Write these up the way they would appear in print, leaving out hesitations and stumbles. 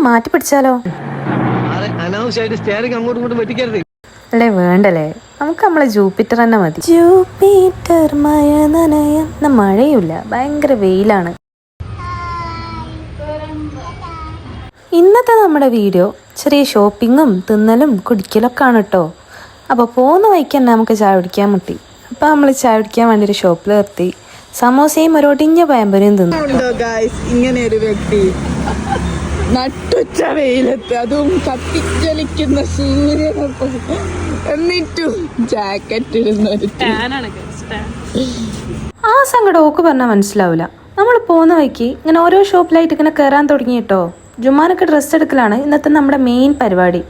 മാറ്റി പിടിച്ചാലോ? അല്ലേ വേണ്ടല്ലേ, നമുക്ക് നമ്മളെ ജൂപ്പിറ്റർ തന്നെ മതി. ജൂപ്പിറ്റർ മഴ നനയം. മഴയുമില്ല, ഭയങ്കര വെയിലാണ്. ഇന്നത്തെ നമ്മുടെ വീഡിയോ ചെറിയ ഷോപ്പിങ്ങും തിന്നലും കുടിക്കലൊക്കെ ആണ് കേട്ടോ. അപ്പോൾ പോകുന്ന വഴിക്ക് തന്നെ നമുക്ക് ചായ കുടിക്കാൻ മുട്ടി. അപ്പോൾ നമ്മൾ ചായ കുടിക്കാൻ വേണ്ടി ഒരു ഷോപ്പിൽ നിർത്തി സമോസയും ഒരു ഒടിഞ്ഞ പഴംപൊരിയും തിന്നു. ഇങ്ങനെ ഒരു വ്യക്തി നട്ടുച്ച വെയിലത്ത്, അതും കത്തിച്ചലിക്കുന്ന സൂര്യനൊപ്പം, എന്നിട്ടും ജാക്കറ്റ് ഇടുന്നൊരു ആ സങ്കടം ഓക്ക് പറഞ്ഞാൽ മനസ്സിലാവില്ല. നമ്മൾ പോകുന്ന വഴിക്ക് ഇങ്ങനെ ഓരോ ഷോപ്പിലായിട്ട് ഇങ്ങനെ കയറാൻ തുടങ്ങി കേട്ടോ. ജുമാനൊക്കെ ഡ്രസ്സ് എടുക്കലാണ് ഇന്നത്തെ നമ്മുടെ മെയിൻ പരിപാടി.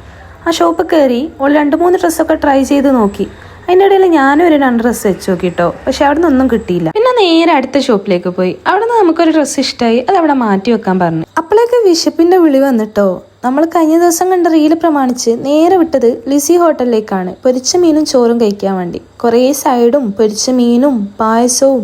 ആ ഷോപ്പ് കയറി ഓൾ 2-3 ഡ്രസ്സൊക്കെ ട്രൈ ചെയ്ത് നോക്കി. അതിൻ്റെ ഇടയിൽ ഞാനും ഒരു 2 ഡ്രസ്സ് വെച്ച് നോക്കിട്ടോ. പക്ഷെ അവിടെ നിന്നൊന്നും കിട്ടിയില്ല. പിന്നെ നേരെ അടുത്ത ഷോപ്പിലേക്ക് പോയി. അവിടെ നിന്ന് നമുക്കൊരു ഡ്രസ്സ് ഇഷ്ടമായി, അത് അവിടെ മാറ്റി വെക്കാൻ പറഞ്ഞു. അപ്പോഴേക്ക് വിശപ്പിന്റെ വിളി വന്നിട്ടോ. നമ്മൾ കഴിഞ്ഞ ദിവസം കണ്ട റീല് പ്രമാണിച്ച് നേരെ വിട്ടത് ലിസി ഹോട്ടലിലേക്കാണ്, പൊരിച്ച മീനും ചോറും കഴിക്കാൻ വേണ്ടി. കുറേ സൈഡും പൊരിച്ച മീനും പായസവും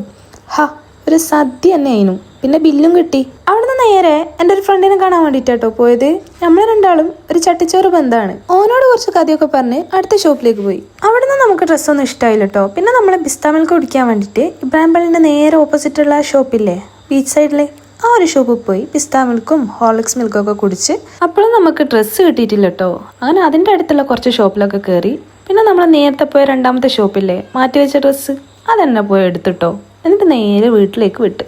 ഒരു സദ്യ തന്നെ ആയിരുന്നു. പിന്നെ ബില്ലും കിട്ടി. അവിടുന്ന് നേരെ എൻ്റെ ഒരു ഫ്രണ്ടിനെ കാണാൻ വേണ്ടിയിട്ടോ പോയത്. നമ്മൾ രണ്ടാളും ഒരു ചട്ടിച്ചോറ് ബന്ധമാണ്. ഓനോട് കുറച്ച് കഥയൊക്കെ പറഞ്ഞ് അടുത്ത ഷോപ്പിലേക്ക് പോയി. അവിടുന്ന് നമുക്ക് ഡ്രസ്സൊന്നും ഇഷ്ടമായില്ല കേട്ടോ. പിന്നെ നമ്മളെ പിസ്ത മിൽക്ക് കുടിക്കാൻ വേണ്ടിയിട്ട് ഇബ്രാഹിം പള്ളിൻ്റെ നേരെ ഓപ്പോസിറ്റുള്ള ഷോപ്പില്ലേ, ബീച്ച് സൈഡിലെ, ആ ഒരു ഷോപ്പിൽ പോയി പിസ്ത മിൽക്കും ഹോർലിക്സ് മിൽക്കും ഒക്കെ കുടിച്ച്. അപ്പോഴും നമുക്ക് ഡ്രസ്സ് കിട്ടിയിട്ടില്ല കേട്ടോ. അങ്ങനെ അതിൻ്റെ അടുത്തുള്ള കുറച്ച് ഷോപ്പിലൊക്കെ കയറി. പിന്നെ നമ്മൾ നേരത്തെ പോയ 2ാമത്തെ ഷോപ്പില്ലേ, മാറ്റി വെച്ച ഡ്രസ്സ്, അതെന്നെ പോയി എടുത്തിട്ടോ. എന്നിട്ട് നേരെ വീട്ടിലേക്ക് വിട്ട്.